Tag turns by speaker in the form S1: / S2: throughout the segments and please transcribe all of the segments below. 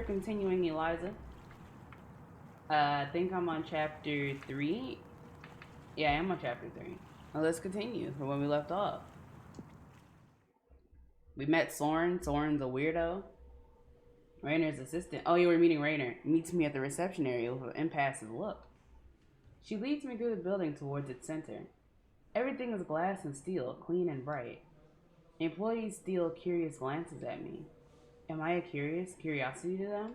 S1: continuing, Eliza. I think I'm on chapter 3. Yeah, I am on chapter 3. Well, let's continue from when we left off. We met Soren. Soren's a weirdo. Raynor's assistant. Oh, you were meeting Raynor. Meets me at the reception area with an impassive look. She leads me through the building towards its center. Everything is glass and steel, clean and bright. Employees steal curious glances at me. Am I a curiosity to them?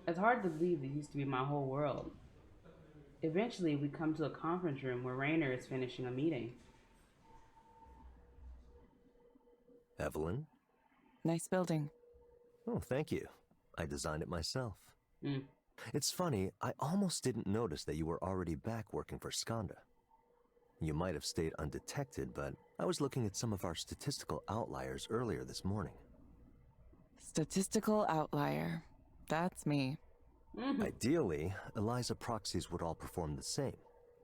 S1: It's hard to believe this used to be my whole world. Eventually, we come to a conference room where Raynor is finishing a meeting.
S2: Evelyn?
S3: Nice building.
S2: Oh, thank you. I designed it myself.
S1: Mm.
S2: It's funny, I almost didn't notice that you were already back working for Skanda. You might have stayed undetected, but I was looking at some of our statistical outliers earlier this morning.
S3: Statistical outlier. That's me.
S1: Mm-hmm.
S2: Ideally, Eliza proxies would all perform the same,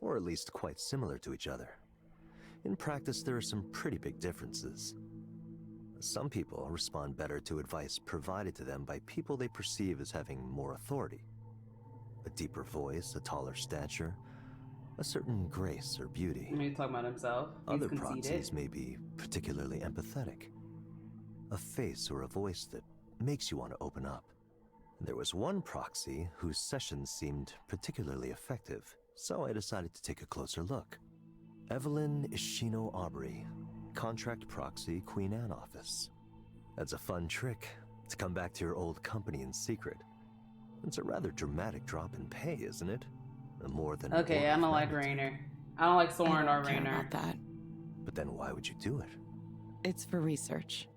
S2: or at least quite similar to each other. In practice, there are some pretty big differences. Some people respond better to advice provided to them by people they perceive as having more authority. A deeper voice, a taller stature, a certain grace or beauty.
S1: He's talking about himself. He's
S2: Other
S1: conceited.
S2: proxies may be particularly empathetic. A face or a voice that makes you want to open up. There was one proxy whose sessions seemed particularly effective, so I decided to take a closer look. Evelyn Ishino Aubrey, Contract Proxy, Queen Anne office. That's a fun trick, to come back to your old company in secret. It's a rather dramatic drop in pay, isn't it? More than
S1: Okay, I don't like Raynor. I don't like Soren
S3: I
S1: or
S3: don't care
S1: Raynor.
S3: about that.
S2: But then why would you do it?
S3: It's for research.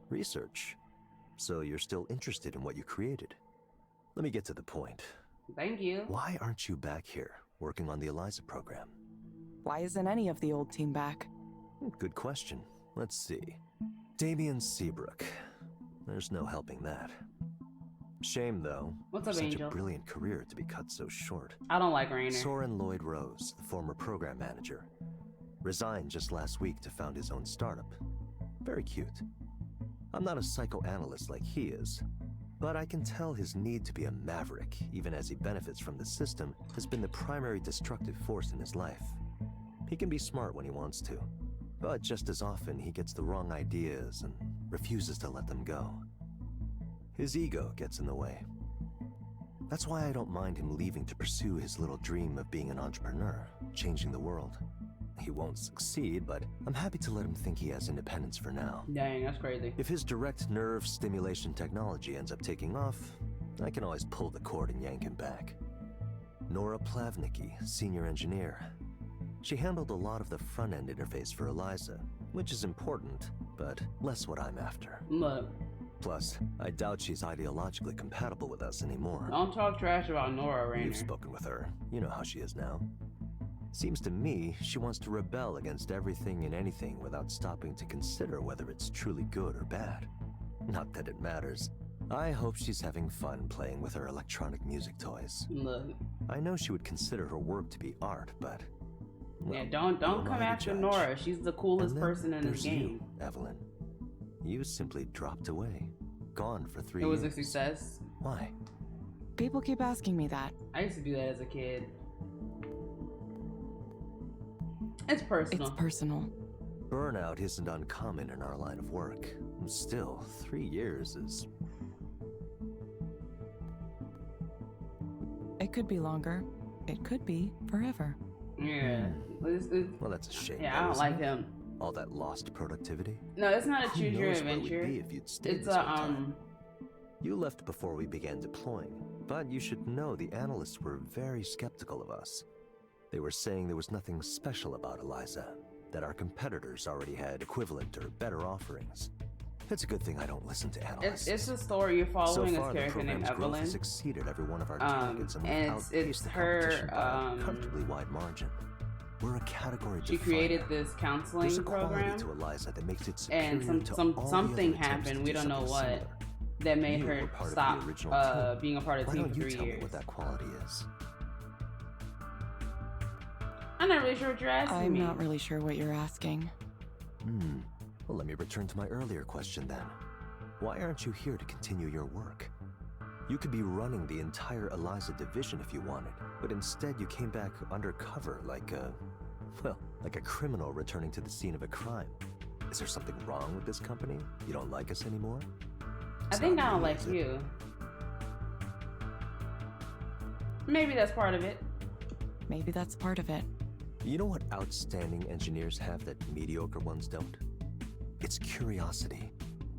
S2: Research? So you're still interested in what you created? Let me get to the point.
S1: Thank you.
S2: Why aren't you back here, working on the Eliza program?
S3: Why isn't any of the old team back?
S2: Good question. Let's see. Damien Seabrook. There's no helping that. Shame, though.
S1: What's up,
S2: Such
S1: Angel?
S2: a brilliant career to be cut so short.
S1: I don't like Raynor.
S2: Soren Lloyd Rose, the former program manager, resigned just last week to found his own startup. Very cute. I'm not a psychoanalyst like he is, but I can tell his need to be a maverick, even as he benefits from the system, has been the primary destructive force in his life. He can be smart when he wants to, but just as often he gets the wrong ideas and refuses to let them go. His ego gets in the way. That's why I don't mind him leaving to pursue his little dream of being an entrepreneur, changing the world. He won't succeed, but I'm happy to let him think he has independence for now.
S1: Dang, that's crazy.
S2: If his direct nerve stimulation technology ends up taking off, I can always pull the cord and yank him back. Nora Plavnicki, senior engineer. She handled a lot of the front-end interface for Eliza, which is important, but less what I'm after.
S1: Look,
S2: Plus, I doubt she's ideologically compatible with us anymore.
S1: don't talk trash about Nora Raynor.
S2: You've spoken with her. You know how she is now. Seems to me she wants to rebel against everything and anything without stopping to consider whether it's truly good or bad. Not that it matters. I hope she's having fun playing with her electronic music toys.
S1: Look,
S2: I know she would consider her work to be art, but... well,
S1: yeah, don't
S2: who am
S1: come
S2: I to
S1: after
S2: judge?
S1: Nora. She's the coolest
S2: And then
S1: person in this
S2: there's
S1: game.
S2: you, Evelyn. You simply dropped away. Gone for 3
S1: It
S2: years.
S1: was a success.
S2: Why?
S3: People keep asking me that.
S1: I used to do that as a kid. It's personal.
S3: It's personal.
S2: Burnout isn't uncommon in our line of work. Still, 3 years is...
S3: It could be longer. It could be forever.
S1: Yeah.
S2: Well, that's a shame.
S1: Yeah, I
S2: though,
S1: don't
S2: isn't
S1: like
S2: it?
S1: him.
S2: All that lost productivity.
S1: No, it's not a
S2: Who
S1: choose your
S2: knows where we'd
S1: adventure.
S2: be if you'd stayed
S1: It's
S2: this
S1: a
S2: whole time. . You left before we began deploying, but you should know the analysts were very skeptical of us. They were saying there was nothing special about Eliza, that our competitors already had equivalent or better offerings. It's a good thing I don't listen to analysts.
S1: It's a story you're following
S2: So far,
S1: this
S2: the
S1: character named
S2: program's growth
S1: Evelyn.
S2: has exceeded every one of our targets, and we've
S1: and
S2: outpaced
S1: it's
S2: the
S1: her,
S2: competition by a comfortably wide margin. We're a category
S1: She
S2: definer.
S1: created this counseling
S2: There's a quality
S1: program,
S2: to Eliza that makes it superior
S1: and
S2: to
S1: something
S2: all the
S1: something
S2: other attempts
S1: happened.
S2: to
S1: We
S2: do
S1: don't know
S2: something
S1: what
S2: similar.
S1: that made
S2: You
S1: her
S2: were part of
S1: stop
S2: the original team.
S1: being a part of the
S2: Why
S1: team
S2: don't
S1: for
S2: you
S1: 3
S2: tell
S1: years.
S2: me what that quality is?
S1: I'm not really sure what you're asking
S3: I'm
S1: me.
S3: not really sure what you're asking.
S2: Well, let me return to my earlier question then. Why aren't you here to continue your work? You could be running the entire Eliza division if you wanted, but instead you came back undercover like a criminal returning to the scene of a crime. Is there something wrong with this company? You don't like us anymore?
S1: I think I don't like you. Maybe that's part of it.
S3: Maybe that's part of it.
S2: You know what outstanding engineers have that mediocre ones don't? It's curiosity.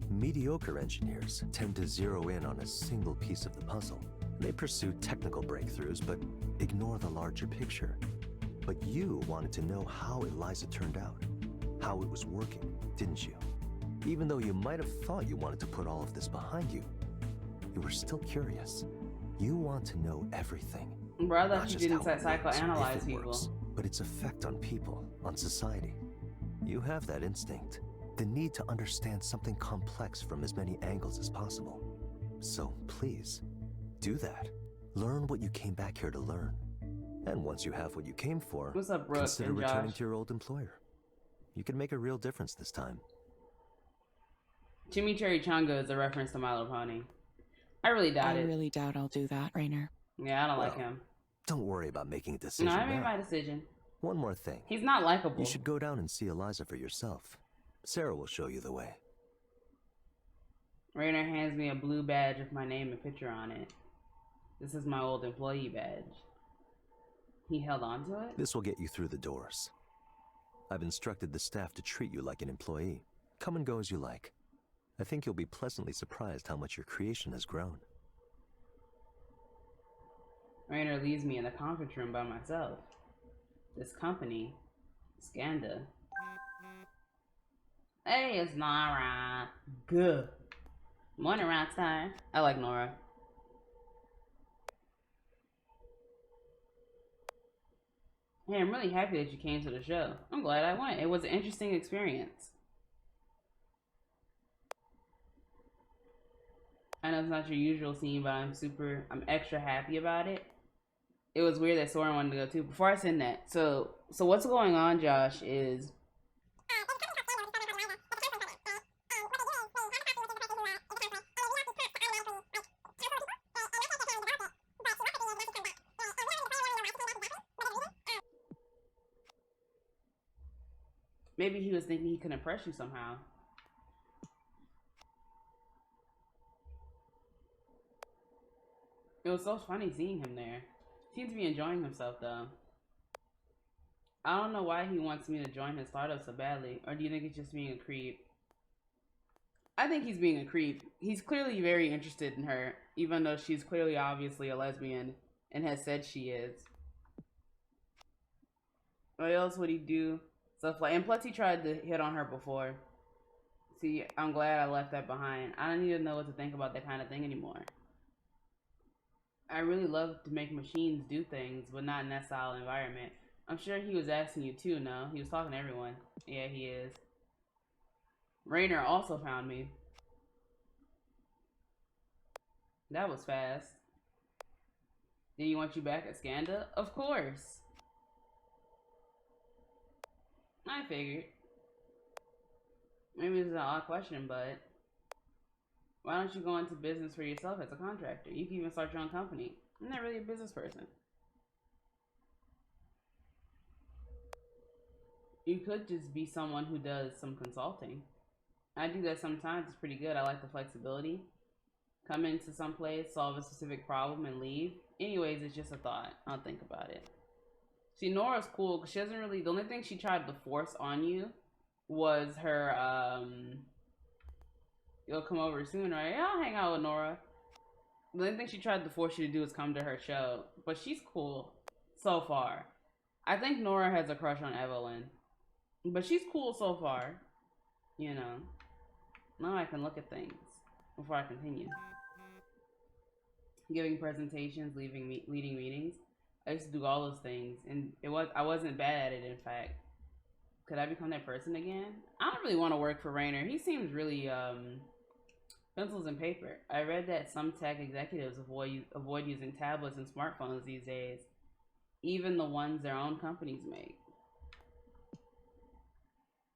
S2: Mediocre engineers tend to zero in on a single piece of the puzzle. They pursue technical breakthroughs, but ignore the larger picture. But you wanted to know how Eliza turned out, how it was working, didn't you? Even though you might have thought you wanted to put all of this behind you, you were still curious. You want to know everything.
S1: Bro, I
S2: Not
S1: thought you
S2: just
S1: didn't
S2: how it works,
S1: psychoanalyze
S2: if it
S1: people.
S2: works, but its effect on people, on society. You have that instinct, the need to understand something complex from as many angles as possible. So please, do that. Learn what you came back here to learn. And once you have what you came for,
S1: What's up, Brooke
S2: consider
S1: and
S2: returning
S1: Josh?
S2: to your old employer. You can make a real difference this time.
S1: Chimichurri is a reference to My Little Pony. I really doubt
S3: I
S1: it.
S3: really doubt I'll do that, Rainer.
S1: Yeah, I don't like
S2: Well,
S1: him.
S2: Don't worry about making a decision
S1: No, I made
S2: now.
S1: my decision.
S2: One more thing.
S1: He's not likable.
S2: You should go down and see Eliza for yourself. Sarah will show you the way.
S1: Rainer hands me a blue badge with my name and picture on it. This is my old employee badge. He held on to it?
S2: This will get you through the doors. I've instructed the staff to treat you like an employee. Come and go as you like. I think you'll be pleasantly surprised how much your creation has grown.
S1: Rainer leaves me in the conference room by myself. This company, Skanda. Hey, it's Nora. Good. Morning, Rockstar. I like Nora. Hey, I'm really happy that you came to the show. I'm glad I went. It was an interesting experience. I know it's not your usual scene, but I'm extra happy about it. It was weird that Soren wanted to go too. Before I send that, so what's going on, Josh, is maybe he was thinking he could impress you somehow. It was so funny seeing him there. Seems to be enjoying himself though. I don't know why he wants me to join his startup so badly. Or do you think it's just being a creep? I think he's being a creep. He's clearly very interested in her, even though she's clearly obviously a lesbian and has said she is. What else would he do? Stuff like, and plus he tried to hit on her before. See, I'm glad I left that behind. I don't even know what to think about that kind of thing anymore. I really love to make machines do things, but not in that style environment. I'm sure he was asking you too, no? He was talking to everyone. Yeah, he is. Rainer also found me. That was fast. Did he want you back at Skanda? Of course. I figured. Maybe it's an odd question, but why don't you go into business for yourself as a contractor? You can even start your own company. I'm not really a business person. You could just be someone who does some consulting. I do that sometimes. It's pretty good. I like the flexibility. Come into some place, solve a specific problem, and leave. Anyways, it's just a thought. I'll think about it. See, Nora's cool because she doesn't really. The only thing she tried to force on you was her. You'll come over soon, right? Yeah, I'll hang out with Nora. The only thing she tried to force you to do is come to her show, but she's cool so far. I think Nora has a crush on Evelyn, but she's cool so far. You know. Now I can look at things before I continue. Giving presentations, leading meetings. I used to do all those things, and I wasn't bad at it. In fact, could I become that person again? I don't really want to work for Rainer. He seems really pencils and paper. I read that some tech executives avoid using tablets and smartphones these days, even the ones their own companies make.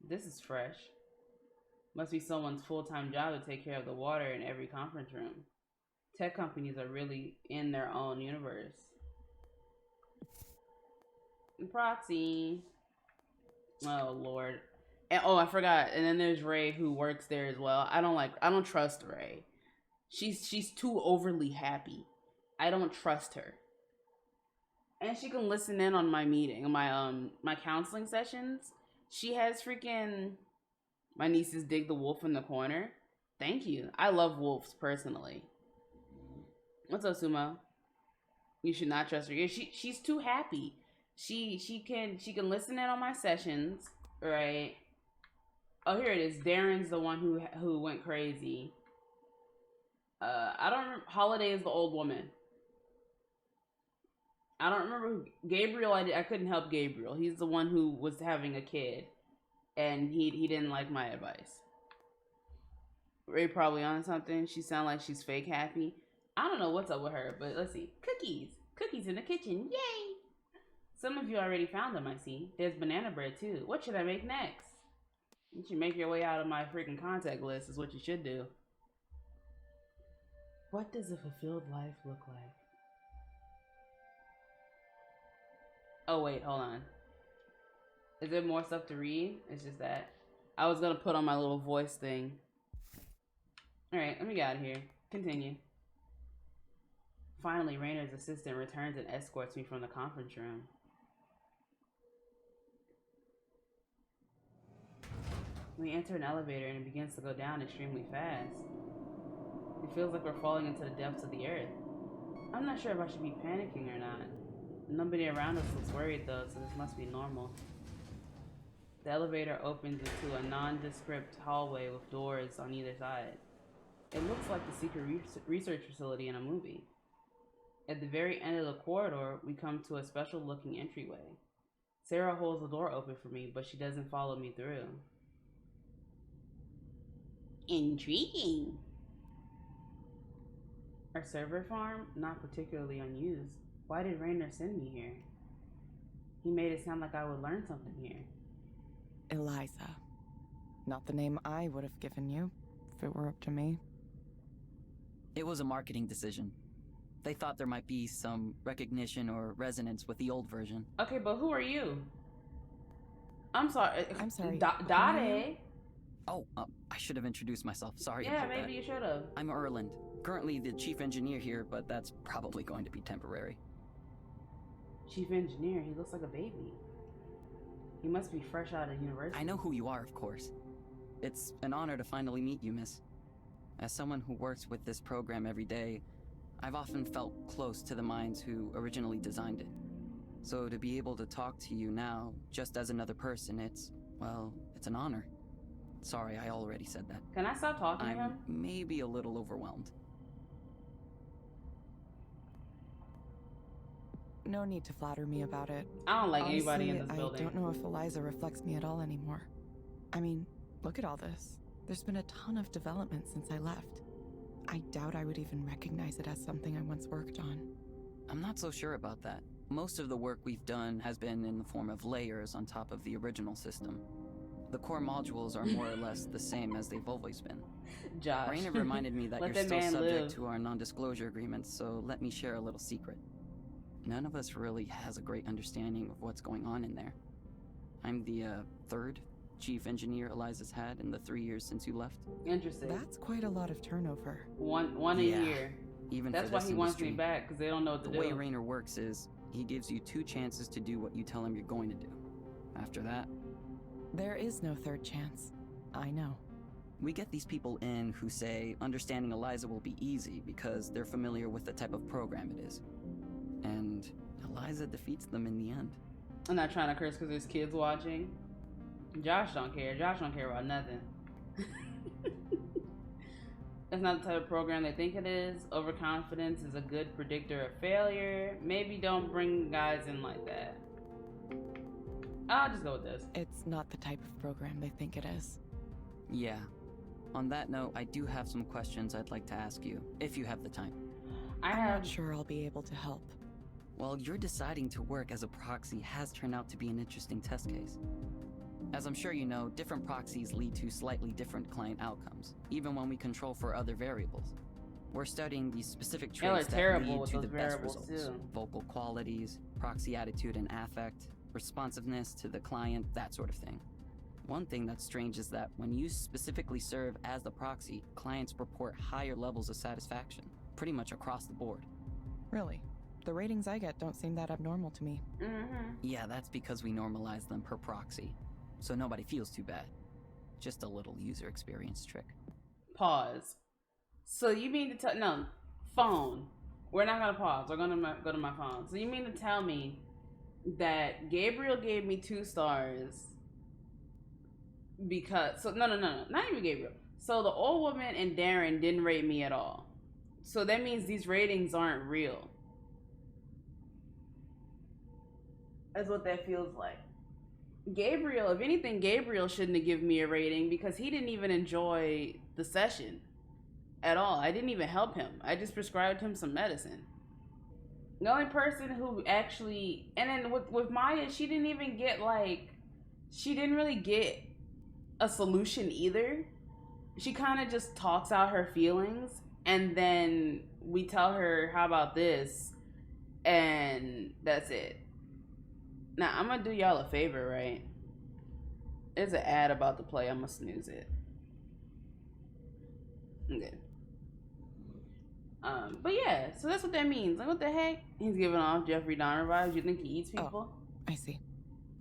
S1: This is fresh. Must be someone's full-time job to take care of the water in every conference room. Tech companies are really in their own universe. Proxy. Oh Lord. And, oh, I forgot. And then there's Ray who works there as well. I don't trust Ray. She's too overly happy. I don't trust her. And she can listen in on my meeting, my counseling sessions. She has freaking my nieces dig the wolf in the corner. Thank you. I love wolves personally. What's up, Sumo? You should not trust her. Yeah, she's too happy. She can listen in on my sessions, right? Oh, here it is. Darren's the one who went crazy. I don't remember. Holiday is the old woman. I don't remember who. Gabriel. I couldn't help Gabriel. He's the one who was having a kid, and he didn't like my advice. Ray probably on something. She sounds like she's fake happy. I don't know what's up with her, but let's see. Cookies in the kitchen. Yay! Some of you already found them, I see. There's banana bread too. What should I make next? You should make your way out of my freaking contact list is what you should do. What does a fulfilled life look like? Oh wait, hold on. Is there more stuff to read? It's just that. I was gonna put on my little voice thing. Alright, let me get out of here. Continue. Finally, Raynor's assistant returns and escorts me from the conference room. We enter an elevator and it begins to go down extremely fast. It feels like we're falling into the depths of the earth. I'm not sure if I should be panicking or not. Nobody around us looks worried though, so this must be normal. The elevator opens into a nondescript hallway with doors on either side. It looks like the secret research facility in a movie. At the very end of the corridor, we come to a special looking entryway. Sarah holds the door open for me, but she doesn't follow me through. Intriguing. Our server farm? Not particularly unused. Why did Raynor send me here? He made it sound like I would learn something here.
S3: Eliza. Not the name I would have given you, if it were up to me.
S4: It was a marketing decision. They thought there might be some recognition or resonance with the old version.
S1: Okay, but who are you? I'm sorry.
S3: Dade.
S4: Oh, I should have introduced myself. Sorry
S1: yeah,
S4: about that.
S1: Yeah, maybe you should have.
S4: I'm Erland. Currently the chief engineer here, but that's probably going to be temporary.
S1: Chief engineer? He looks like a baby. He must be fresh out of university.
S4: I know who you are, of course. It's an honor to finally meet you, miss. As someone who works with this program every day, I've often felt close to the minds who originally designed it. So to be able to talk to you now, just as another person, it's an honor. Sorry, I already said that.
S1: Can I stop talking to him?
S4: I'm maybe a little overwhelmed.
S3: No need to flatter me about it.
S1: I don't like
S3: Honestly,
S1: anybody in this building.
S3: I don't know if Eliza reflects me at all anymore. I mean, look at all this. There's been a ton of development since I left. I doubt I would even recognize it as something I once worked on.
S4: I'm not so sure about that. Most of the work we've done has been in the form of layers on top of the original system. The core modules are more or less the same as they've always been.
S1: Josh.
S4: Raina reminded me that
S1: Let
S4: you're still subject
S1: live.
S4: to our non-disclosure agreements, so let me share a little secret. None of us really has a great understanding of what's going on in there. I'm the third chief engineer Eliza's had in the 3 years since you left.
S1: Interesting.
S3: That's quite a lot of turnover.
S1: One a year.
S4: Even
S1: that's
S4: for
S1: why
S4: this
S1: he wants me
S4: industry.
S1: back, because they don't know what to do.
S4: The way Raynor works is, he gives you 2 chances to do what you tell him you're going to do. After that...
S3: There is no third chance. I know.
S4: We get these people in who say understanding Eliza will be easy because they're familiar with the type of program it is. And Eliza defeats them in the end.
S1: I'm not trying to curse because there's kids watching. Josh don't care. Josh don't care about nothing. That's not the type of program they think it is. Overconfidence is a good predictor of failure. Maybe don't bring guys in like that. I'll just go with this.
S3: It's not the type of program they think it is.
S4: Yeah. On that note, I do have some questions I'd like to ask you, if you have the time.
S3: I'm not sure I'll be able to help.
S4: Well, your deciding to work as a proxy has turned out to be an interesting test case. As I'm sure you know, different proxies lead to slightly different client outcomes, even when we control for other variables. We're studying these specific
S1: Y'all are
S4: traits that
S1: terrible
S4: lead
S1: with
S4: to
S1: those
S4: the best
S1: variables,
S4: results.
S1: too.
S4: Vocal qualities, proxy attitude and affect, responsiveness to the client, that sort of thing. One thing that's strange is that when you specifically serve as the proxy, clients report higher levels of satisfaction, pretty much across the board.
S3: Really? The ratings I get don't seem that abnormal to me.
S1: Mm-hmm.
S4: Yeah, that's because we normalize them per proxy, so nobody feels too bad. Just a little user experience trick.
S1: Pause. So you mean to tell... No. Phone. We're not going to pause. We're going to go to my phone. So you mean to tell me that Gabriel gave me 2 stars because... So, no. Not even Gabriel. So the old woman and Darren didn't rate me at all. So that means these ratings aren't real. That's what that feels like. Gabriel, if anything, Gabriel shouldn't have given me a rating because he didn't even enjoy the session at all. I didn't even help him. I just prescribed him some medicine. The only person who actually... And then with Maya, she didn't even get, like... She didn't really get a solution either. She kind of just talks out her feelings, and then we tell her, how about this? And that's it. Now, I'm gonna do y'all a favor, right? There's an ad about to play. I'm gonna snooze it. Okay. But yeah, so that's what that means. Like, what the heck? He's giving off Jeffrey Dahmer vibes. You think he eats people?
S3: Oh, I see.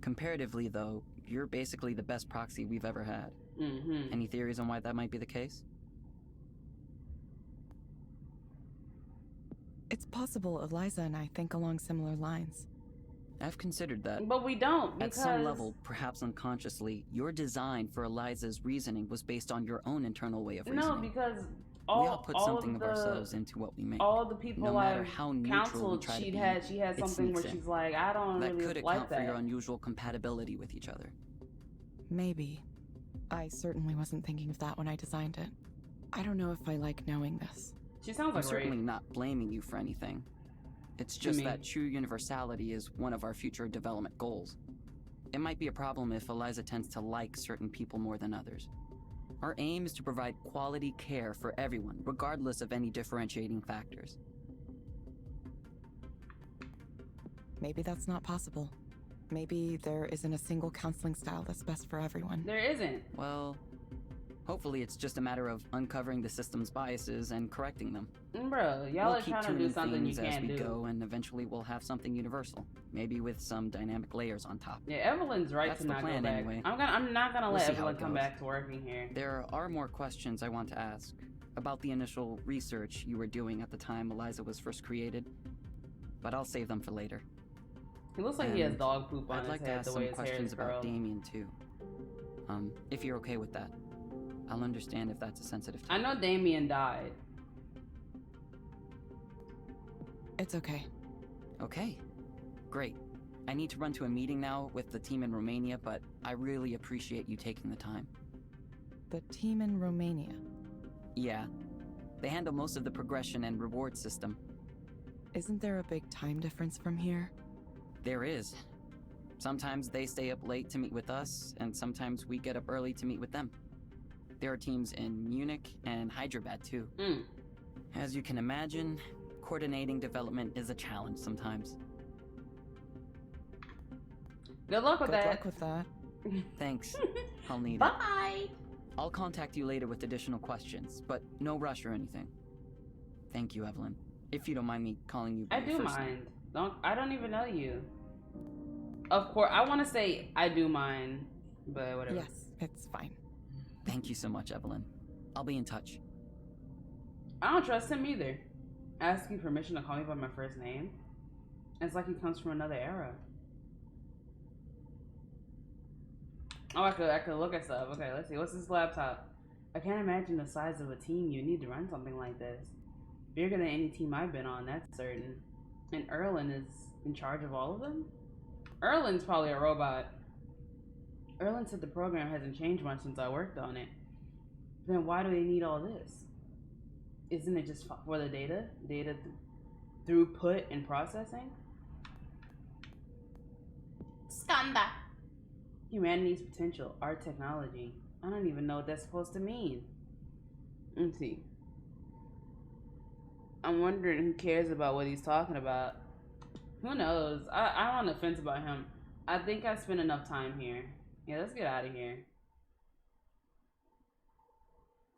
S4: Comparatively, though, you're basically the best proxy we've ever had.
S1: Mm-hmm.
S4: Any theories on why that might be the case?
S3: It's possible Eliza and I think along similar lines.
S4: I've considered that.
S1: But we don't, because...
S4: At some level, perhaps unconsciously, your design for Eliza's reasoning was based on your own internal way of reasoning.
S1: No, because
S4: we all put something of ourselves into what we make.
S1: All the people
S4: no matter
S1: I've
S4: how neutral
S1: counseled,
S4: we try to
S1: she
S4: be,
S1: had something where
S4: sneaks in.
S1: she's like, I don't
S4: that
S1: really
S4: could
S1: like
S4: account
S1: that.
S4: for your unusual compatibility with each other.
S3: Maybe. I certainly wasn't thinking of that when I designed it. I don't know if I like knowing this.
S1: She sounds
S4: I'm
S1: like
S4: certainly
S1: Ray.
S4: not blaming you for anything. It's just that true universality is one of our future development goals. It might be a problem if Eliza tends to like certain people more than others. Our aim is to provide quality care for everyone, regardless of any differentiating factors.
S3: Maybe that's not possible. Maybe there isn't a single counseling style that's best for everyone.
S1: There isn't.
S4: Well, hopefully it's just a matter of uncovering the system's biases and correcting them.
S1: Bro, y'all
S4: We'll
S1: are
S4: keep
S1: trying to do
S4: tuning
S1: something you
S4: things as
S1: can't
S4: we
S1: do.
S4: go, and eventually we'll have something universal, maybe with some dynamic layers on top.
S1: Yeah, Evelyn's right
S4: That's
S1: to
S4: the
S1: not
S4: plan
S1: go back.
S4: anyway.
S1: I'm not gonna
S4: We'll
S1: let
S4: see how
S1: Evelyn
S4: it
S1: come
S4: goes.
S1: back to working here.
S4: There are more questions I want to ask about the initial research you were doing at the time Eliza was first created, but I'll save them for later.
S1: He looks like he has
S4: And
S1: dog poop on
S4: I'd
S1: his
S4: like to
S1: head
S4: ask
S1: the
S4: some
S1: way his hair
S4: questions
S1: is
S4: about
S1: curled.
S4: Damien too. If you're okay with that. I'll understand if that's a sensitive
S1: I
S4: topic.
S1: know Damien died.
S3: It's okay.
S4: Okay, great. I need to run to a meeting now with the team in Romania, but I really appreciate you taking the time.
S3: The team in Romania.
S4: Yeah, they handle most of the progression and reward system.
S3: Isn't there a big time difference from here?
S4: There is. Sometimes they stay up late to meet with us, and sometimes we get up early to meet with them. There are teams in Munich and Hyderabad too. As you can imagine, coordinating development is a challenge sometimes.
S1: Good luck with
S3: Good
S1: that.
S3: luck with that.
S4: Thanks. I'll need it.
S1: Bye.
S4: I'll contact you later with additional questions, but no rush or anything. Thank you, Evelyn. If you don't mind me calling you by
S1: I
S4: your
S1: do
S4: first name.
S1: mind. I don't even know you. Of course, I want to say I do mind, but whatever.
S3: Yes, it's fine.
S4: Thank you so much, Evelyn. I'll be in touch.
S1: I don't trust him either. Asking permission to call me by my first name. It's like he comes from another era. Oh, I could look at stuff. Okay, let's see. What's this laptop? I can't imagine the size of a team you need to run something like this. Bigger than any team I've been on, that's certain. And Erlen is in charge of all of them? Erlen's probably a robot. Erlen said the program hasn't changed much since I worked on it. Then why do they need all this? Isn't it just for the data? Throughput and processing? Skanda! Humanity's potential, our technology. I don't even know what that's supposed to mean. Let's see. I'm wondering who cares about what he's talking about. Who knows? I'm on the fence about him. I think I spent enough time here. Yeah, let's get out of here.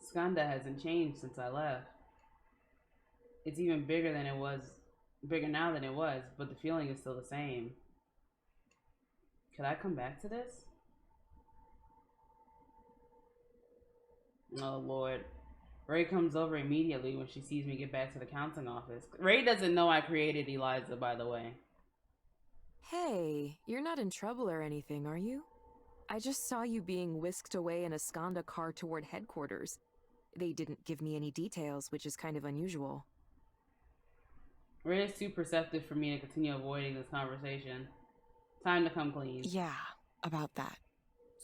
S1: Skanda hasn't changed since I left. It's even bigger than it was, bigger now than it was, but the feeling is still the same. Could I come back to this? Oh Lord. Ray comes over immediately when she sees me get back to the counseling office. Ray doesn't know I created Eliza, by the way.
S5: Hey, you're not in trouble or anything, are you? I just saw you being whisked away in a Skanda car toward headquarters. They didn't give me any details, which is kind of unusual.
S1: Ray is too perceptive for me to continue avoiding this conversation. Time to come clean.
S3: Yeah, about that.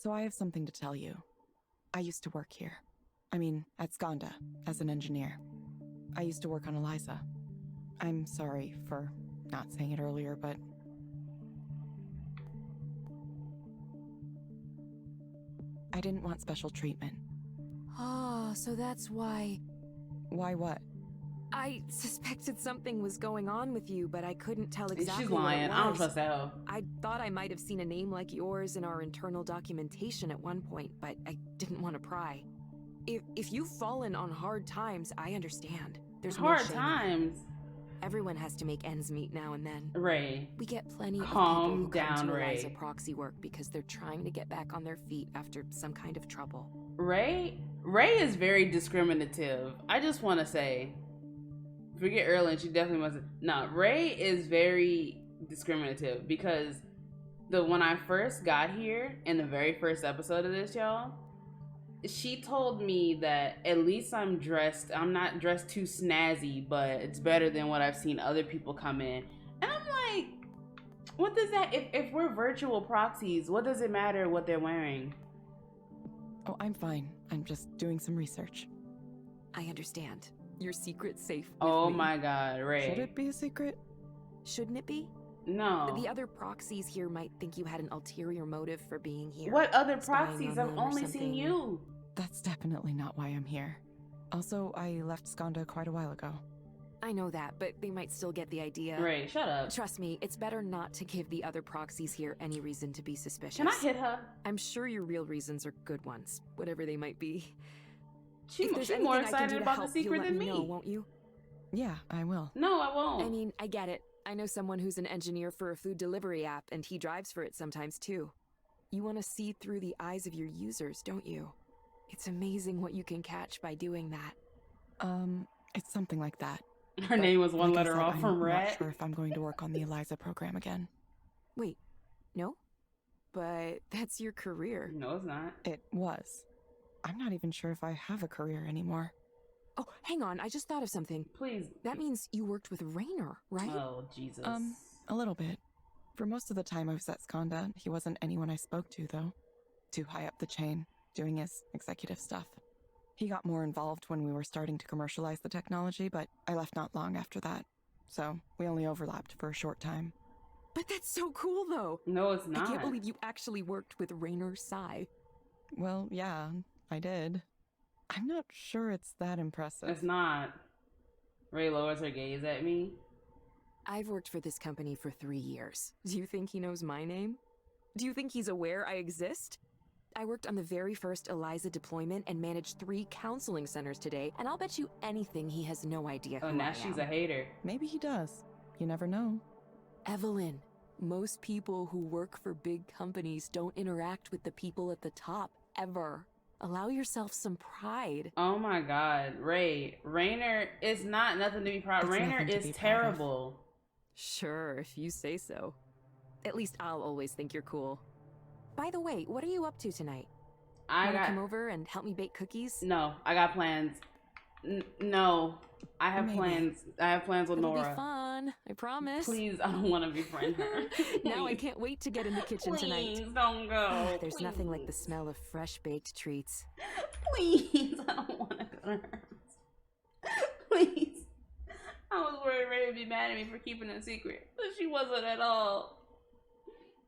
S3: So I have something to tell you. I used to work here. I mean, at Skanda, as an engineer. I used to work on Eliza. I'm sorry for not saying it earlier, but... I didn't want special treatment.
S5: Oh, so that's why...
S3: Why what?
S5: I suspected something was going on with you, but I couldn't tell exactly
S1: She's
S5: what
S1: lying.
S5: it was.
S1: I don't trust that hoe.
S5: I thought I might have seen a name like yours in our internal documentation at one point, but I didn't want to pry. If you've fallen on hard times, I understand. There's
S1: Hard
S5: no shame.
S1: times.
S5: Everyone has to make ends meet now and then.
S1: Ray.
S5: We get plenty of
S1: Calm
S5: people who
S1: down,
S5: come to
S1: Ray.
S5: Eliza proxy work because they're trying to get back on their feet after some kind of trouble.
S1: Ray is very discriminative. I just want to say, forget Erlen, she definitely wasn't. No, Ray is very discriminative because when I first got here in the very first episode of this, y'all, she told me that at least I'm not dressed too snazzy, but it's better than what I've seen other people come in. And I'm like, what does that, if we're virtual proxies, what does it matter what they're wearing?
S3: Oh, I'm fine. I'm just doing some research.
S5: I understand. Your secret's safe with
S1: Oh
S5: me.
S1: my God, Ray.
S3: Should it be a secret?
S5: Shouldn't it be?
S1: No.
S5: The other proxies here might think you had an ulterior motive for being here.
S1: What other
S5: Spying
S1: proxies?
S5: on
S1: I've
S5: them or
S1: only seen
S5: something.
S1: you.
S3: That's definitely not why I'm here. Also, I left Skanda quite a while ago.
S5: I know that, but they might still get the idea.
S1: Ray, shut up.
S5: Trust me, it's better not to give the other proxies here any reason to be suspicious.
S1: Can I hit her?
S5: I'm sure your real reasons are good ones, whatever they might be.
S1: She's
S5: If there's
S1: more
S5: anything I can
S1: excited
S5: do to
S1: about
S5: help,
S1: the secret
S5: you'll let
S1: than
S5: me know,
S1: me.
S5: won't you?
S3: Yeah, I will.
S1: No, I won't.
S5: I mean, I get it. I know someone who's an engineer for a food delivery app, and he drives for it sometimes too. You want to see through the eyes of your users, don't you? It's amazing what you can catch by doing that.
S3: It's something like that.
S1: Her
S3: But
S1: name was one
S3: like I
S1: letter
S3: said,
S1: off from
S3: I'm
S1: Rat.
S3: not sure if I'm going to work on the Eliza program again.
S5: Wait, no? But that's your career.
S1: No, it's not.
S3: It was. I'm not even sure if I have a career anymore.
S5: Oh, hang on, I just thought of something.
S1: Please.
S5: That means you worked with Raynor, right?
S1: Oh, Jesus.
S3: A little bit. For most of the time I was at Skanda, he wasn't anyone I spoke to, though. Too high up the chain, doing his executive stuff. He got more involved when we were starting to commercialize the technology, but I left not long after that. So, we only overlapped for a short time.
S5: But that's so cool, though.
S1: No, it's not.
S5: I can't believe you actually worked with Raynor Sai.
S3: Well, yeah, I did. I'm not sure it's that impressive.
S1: It's not. Ray lowers her gaze at me.
S5: I've worked for this company for 3 years. Do you think he knows my name? Do you think he's aware I exist? I worked on the very first Eliza deployment and managed 3 counseling centers today, and I'll bet you anything he has no idea
S1: Oh,
S5: who
S1: now
S5: I
S1: she's
S5: am.
S1: a hater.
S3: Maybe he does. You never know.
S5: Evelyn, most people who work for big companies don't interact with the people at the top, ever. Allow yourself some pride.
S1: Oh my God, Ray. Raynor is not nothing to be proud of.
S3: It's
S1: Raynor
S3: nothing to
S1: is
S3: be proud of.
S1: terrible.
S5: Sure, if you say so. At least I'll always think you're cool. By the way, what are you up to tonight? Wanna come over and help me bake cookies?
S1: No, I got plans. No, I have
S3: Maybe.
S1: plans. I have plans with
S5: It'll
S1: Nora.
S5: be fun, I promise.
S1: Please, I don't want to befriend her.
S5: Now I
S1: Please.
S5: can't wait to get in the kitchen
S1: Please
S5: tonight.
S1: don't go.
S5: There's nothing like the smell of fresh baked treats.
S1: Please, I don't want to go to her house. Please. I was worried Ray would be mad at me for keeping it a secret, but she wasn't at all.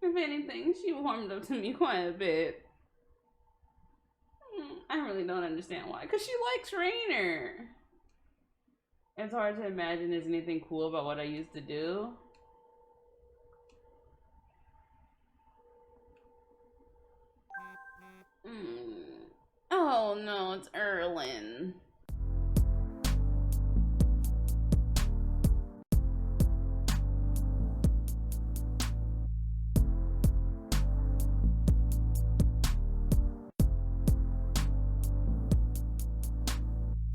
S1: If anything, she warmed up to me quite a bit. I really don't understand why. Because she likes Raynor. It's hard to imagine there's anything cool about what I used to do. Oh no, it's Erlen.